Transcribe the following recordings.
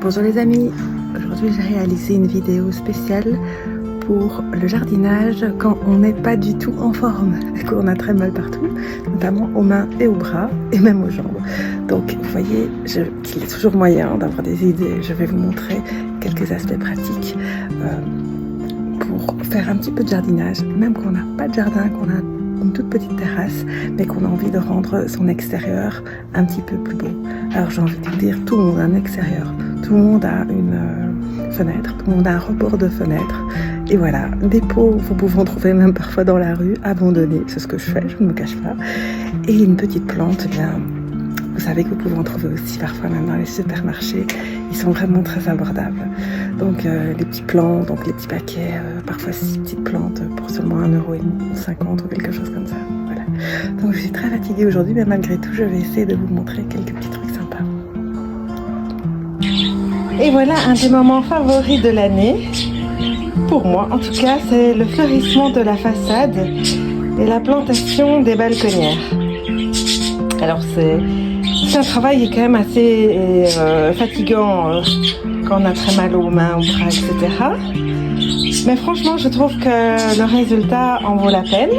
Bonjour les amis, aujourd'hui j'ai réalisé une vidéo spéciale pour le jardinage quand on n'est pas du tout en forme et qu'on a très mal partout, notamment aux mains et aux bras et même aux jambes. Donc vous voyez qu'il y a toujours moyen d'avoir des idées. Je vais vous montrer quelques aspects pratiques pour faire un petit peu de jardinage, même quand on n'a pas de jardin, qu'on a une toute petite terrasse, mais qu'on a envie de rendre son extérieur un petit peu plus beau. Alors j'ai envie de dire, tout le monde a un extérieur, tout le monde a une fenêtre, tout le monde a un rebord de fenêtre. Et voilà, des pots, vous pouvez en trouver même parfois dans la rue, abandonnés, c'est ce que je fais, je ne me cache pas. Et une petite plante, eh bien, vous savez que vous pouvez en trouver aussi parfois même dans les supermarchés. Ils sont vraiment très abordables. Donc les petits plants, donc les petits paquets, parfois 6 petites plantes pour seulement 1,50 € ou quelque chose comme ça. Voilà. Donc je suis très fatiguée aujourd'hui, mais malgré tout, je vais essayer de vous montrer quelques petits trucs sympas. Et voilà un des moments favoris de l'année. Pour moi, en tout cas, c'est le fleurissement de la façade et la plantation des balconnières. Alors c'est un travail qui est quand même assez fatigant quand on a très mal aux mains, aux bras, etc. Mais franchement, je trouve que le résultat en vaut la peine.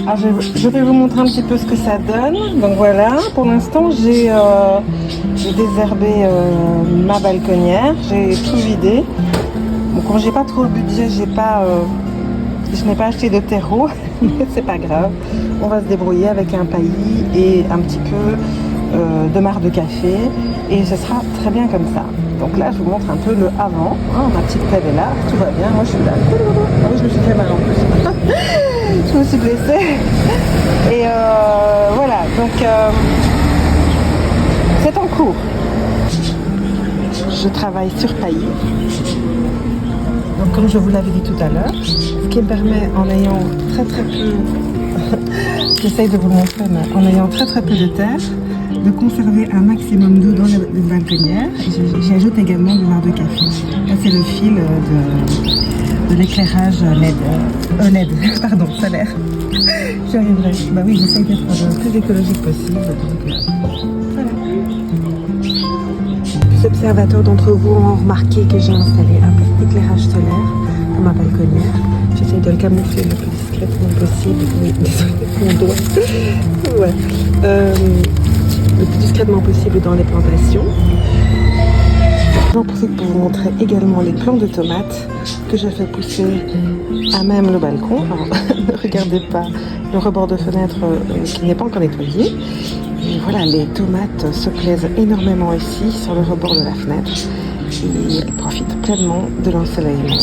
Alors, je vais vous montrer un petit peu ce que ça donne. Donc voilà, pour l'instant, j'ai désherbé ma balconnière, j'ai tout vidé. Bon, comme j'ai pas trop le budget, je n'ai pas acheté de terreau, mais c'est pas grave. On va se débrouiller avec un paillis et un petit peu de marc de café et ce sera très bien comme ça. Donc là, je vous montre un peu le avant. Ma petite pelle est là, tout va bien. Moi, je suis là. Ah oui, je me suis fait mal en plus. Je me suis blessée. Et voilà, donc c'est en cours. Je travaille sur paillis. Donc comme je vous l'avais dit tout à l'heure, ce qui me permet en ayant très peu, j'essaye de vous le montrer, mais en ayant très peu de terre, de conserver un maximum d'eau dans les balconnières. J'y ajoute également du marc de café. Là c'est le fil de l'éclairage LED, pardon, solaire. J'y arriverai. Bah oui, j'essaye d'être le plus écologique possible. Donc, voilà. Les observateurs d'entre vous ont remarqué que j'ai installé un petit éclairage solaire dans ma balconnière. J'essaye de le camoufler le plus discrètement possible. Oui, désolé, mon doigt. Ouais. Le plus discrètement possible dans les plantations. J'en profite pour vous montrer également les plants de tomates que j'ai fait pousser à même le balcon. Alors, ne regardez pas le rebord de fenêtre qui n'est pas encore nettoyé. Et voilà, les tomates se plaisent énormément ici, sur le rebord de la fenêtre. Et elles profitent pleinement de l'ensoleillement.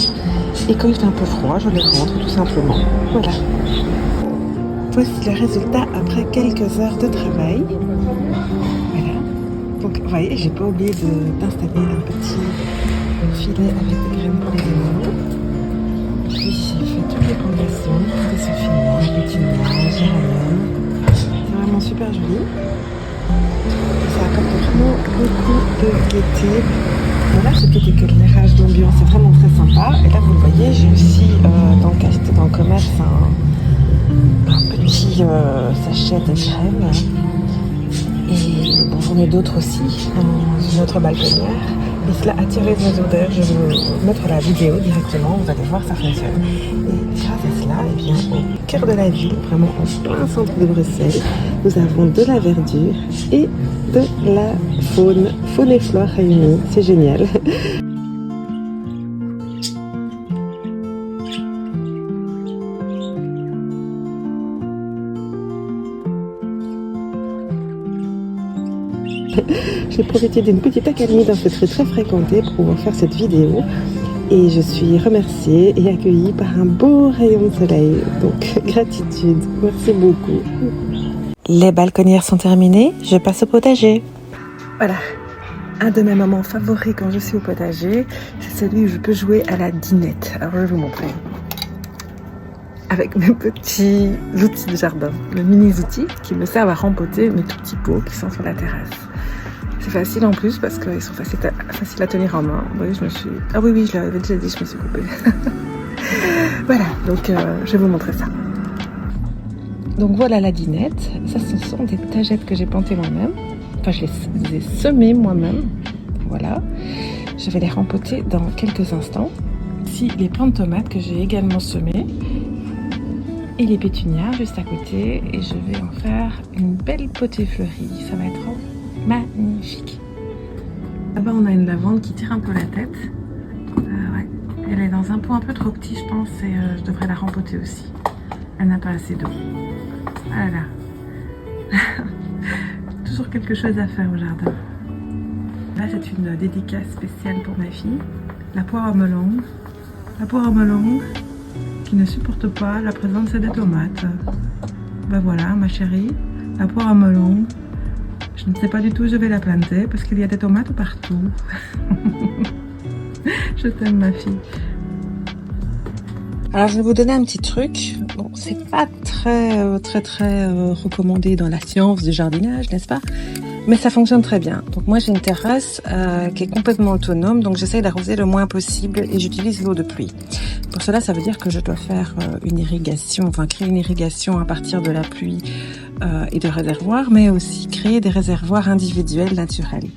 Et quand il fait un peu froid, je les rentre tout simplement. Voilà. Voici le résultat après quelques heures de travail. Voilà. Donc, vous voyez, j'ai pas oublié d'installer un petit filet avec des graines pour les animaux. Puis j'ai fait toutes les plantations, des sophinia, pétunia, géranium. C'est vraiment super joli. Ça apporte vraiment beaucoup de gaieté. Voilà, ce petit éclairage d'ambiance, c'est vraiment très sympa. Et là, vous le voyez, j'ai aussi dans le commerce un petit sachet de crème. Et bon, j'en ai d'autres aussi dans une autre balconnière. Et cela attire mes odeurs. Je vais vous mettre la vidéo directement, vous allez voir, ça fonctionne. Et grâce à cela, eh bien, au cœur de la ville, vraiment en plein centre de Bruxelles, nous avons de la verdure et de la faune et flore réunies. C'est génial. J'ai profité d'une petite accalmie dans cette rue très fréquentée pour pouvoir faire cette vidéo et je suis remerciée et accueillie par un beau rayon de soleil. Donc gratitude, merci beaucoup. Les balconnières sont terminées, je passe au potager. Voilà, un de mes moments favoris quand je suis au potager, c'est celui où je peux jouer à la dinette. Alors je vais vous montrer. Avec mes petits outils de jardin, le mini-outils qui me servent à rempoter mes tout petits pots qui sont sur la terrasse. C'est facile en plus parce qu'ils sont faciles à tenir en main. Oui, ah oui, je l'avais déjà dit, je me suis coupée. Voilà, donc je vais vous montrer ça. Donc voilà la dinette. Ça, ce sont des tagettes que j'ai plantées moi-même. Enfin, je les ai semées moi-même. voilà. Je vais les rempoter dans quelques instants. Ici, les plantes de tomates que j'ai également semées. Et les pétunias juste à côté. Et je vais en faire une belle potée fleurie. Ça va être magnifique. Là-bas, on a une lavande qui tire un peu la tête. Ouais. Elle est dans un pot un peu trop petit, je pense. Et je devrais la rempoter aussi. Elle n'a pas assez d'eau. Voilà. Toujours quelque chose à faire au jardin. Là, c'est une dédicace spéciale pour ma fille. La poire à melon. La poire à melon qui ne supporte pas la présence des tomates. Ben voilà, ma chérie, la poire à melon. Je ne sais pas du tout où je vais la planter parce qu'il y a des tomates partout. Je t'aime, ma fille. Alors, je vais vous donner un petit truc. Bon, c'est pas très recommandé dans la science du jardinage, n'est-ce pas? Mais ça fonctionne très bien. Donc moi, j'ai une terrasse qui est complètement autonome, donc j'essaye d'arroser le moins possible et j'utilise l'eau de pluie. Pour cela, ça veut dire que je dois faire une irrigation, enfin créer une irrigation à partir de la pluie et de réservoirs, mais aussi créer des réservoirs individuels naturels.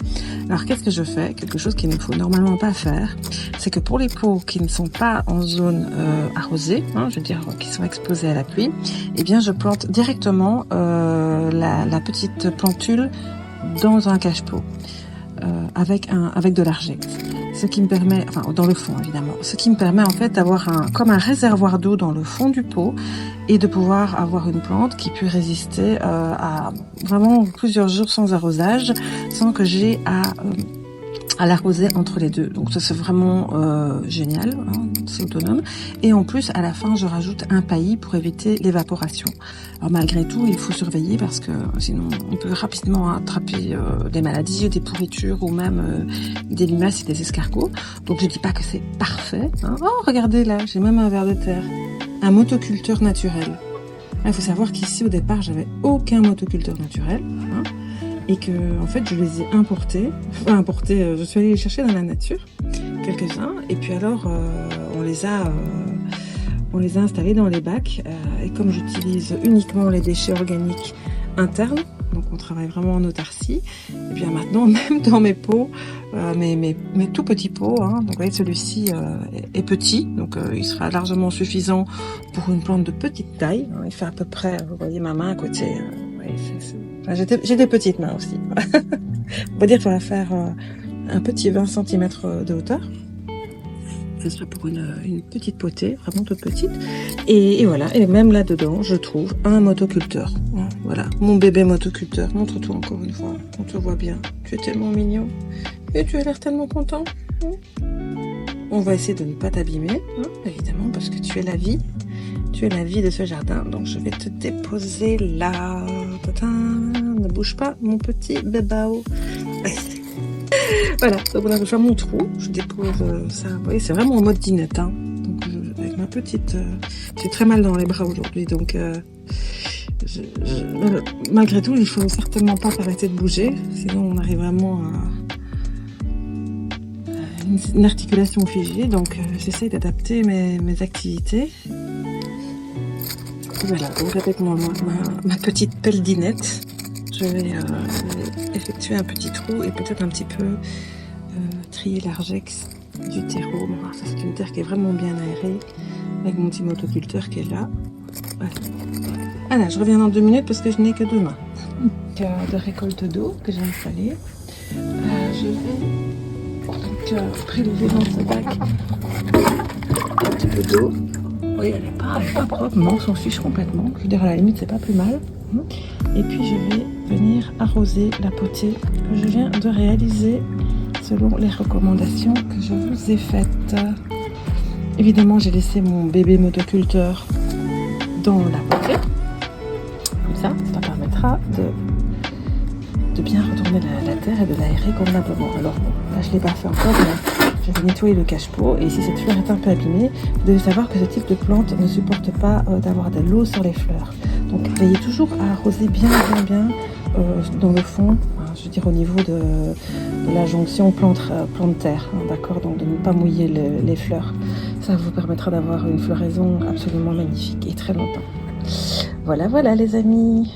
Alors qu'est-ce que je fais? Quelque chose qu'il ne faut normalement pas faire, c'est que pour les pots qui ne sont pas en zone arrosée, je veux dire qui sont exposés à la pluie, eh bien je plante directement la petite plantule dans un cache-pot avec de l'argile. Ce qui me permet, enfin dans le fond évidemment, ce qui me permet en fait d'avoir comme un réservoir d'eau dans le fond du pot et de pouvoir avoir une plante qui peut résister à vraiment plusieurs jours sans arrosage, sans que j'ai à l'arroser entre les deux. Donc ça c'est vraiment génial, c'est autonome. Et en plus à la fin je rajoute un paillis pour éviter l'évaporation. Alors malgré tout il faut surveiller parce que sinon on peut rapidement attraper des maladies, des pourritures ou même des limaces et des escargots. Donc je dis pas que c'est parfait. Oh regardez là, j'ai même un ver de terre, un motoculteur naturel. Il faut savoir qu'ici au départ j'avais aucun motoculteur naturel. Et que en fait je les ai importés, je suis allée les chercher dans la nature, quelques-uns, et puis alors on les a installés dans les bacs, et comme j'utilise uniquement les déchets organiques internes, donc on travaille vraiment en autarcie, et bien maintenant même dans mes pots, mes tout petits pots, donc vous voyez celui-ci est petit, donc il sera largement suffisant pour une plante de petite taille, il fait à peu près, vous voyez ma main à côté, j'ai des petites mains aussi. On va dire qu'il va faire un petit 20 cm de hauteur. Ce sera pour une petite potée, vraiment toute petite. Et voilà, et même là-dedans, je trouve un motoculteur. Voilà, mon bébé motoculteur. Montre-toi encore une fois, on te voit bien. Tu es tellement mignon. Et tu as l'air tellement content. On va essayer de ne pas t'abîmer, évidemment, parce que tu es la vie. Tu es la vie de ce jardin, donc je vais te déposer là. Ne bouge pas, mon petit bébao. Voilà, donc là, je fais mon trou, je dépose ça. Vous voyez, c'est vraiment en mode dinette. Donc, avec ma petite... j'ai très mal dans les bras aujourd'hui, donc... malgré tout, il faut certainement pas arrêter de bouger, sinon on arrive vraiment à une articulation figée, donc j'essaie d'adapter mes activités. Voilà, donc avec ma petite pelle dinette, je vais effectuer un petit trou et peut-être un petit peu trier l'argex du terreau. Bon, ça c'est une terre qui est vraiment bien aérée, avec mon petit motoculteur qui est là. Voilà. Voilà, je reviens dans 2 minutes parce que je n'ai que 2 mains. De récolte d'eau que j'ai installée. Je vais donc prélever dans ce bac un petit peu d'eau. Oui, elle n'est pas propre, non, on s'en fiche complètement. Je veux dire, à la limite, c'est pas plus mal. Et puis, je vais venir arroser la potée que je viens de réaliser selon les recommandations que je vous ai faites. Évidemment, j'ai laissé mon bébé motoculteur dans la potée. Comme ça permettra de bien retourner la terre et de l'aérer convenablement. Alors, bon, là, je ne l'ai pas fait encore, mais je vais nettoyer le cache-pot. Et si cette fleur est un peu abîmée, vous devez savoir que ce type de plante ne supporte pas d'avoir de l'eau sur les fleurs. Donc, veillez toujours à arroser bien dans le fond, je veux dire au niveau de la jonction plante-terre, d'accord, donc de ne pas mouiller les fleurs. Ça vous permettra d'avoir une floraison absolument magnifique et très longtemps. Voilà les amis.